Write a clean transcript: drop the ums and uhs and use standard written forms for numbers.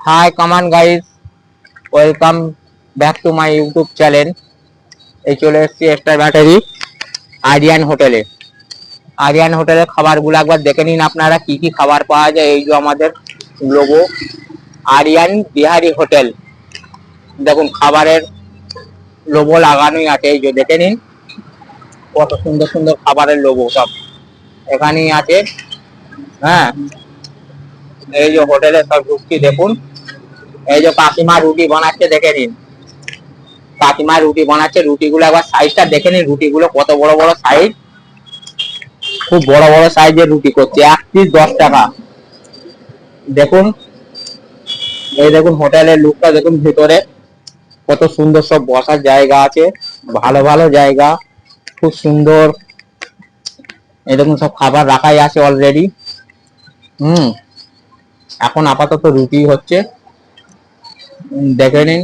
Hi, come on guys, welcome back to my YouTube channel. এই চলে এসেছি extra battery Aryan হোটেলে খাবারগুলো একবার দেখে নিন আপনারা কি কি খাবার পাওয়া যায়। এই যে আমাদের লোগো আরিয়ান বিহারি হোটেল, দেখুন খাবারের লোগো লাগানোই আছে। এই যে দেখে নিন কত সুন্দর সুন্দর খাবারের লোগো সব এখানেই আছে। হ্যাঁ, এই যে হোটেলে সব ঢুকছি, দেখুন এই যে কাকিমা রুটি বানাচ্ছে, দেখে নিন কাকিমা রুটি বানাচ্ছে। রুটিগুলো একবার সাইজটা দেখে নিন, রুটিগুলো কত বড় বড় সাইজ, খুব বড় বড় সাইজের রুটি করছে। এক পিস 10 টাকা। দেখুন এই দেখুন হোটেলের লুকটা দেখুন, ভিতরে কত সুন্দর সব বসার জায়গা আছে, ভালো ভালো জায়গা, খুব সুন্দর। এই দেখুন সব খাবার রাখাই আছে অলরেডি। এখন আপাতত রুটি হচ্ছে, দেখে নিন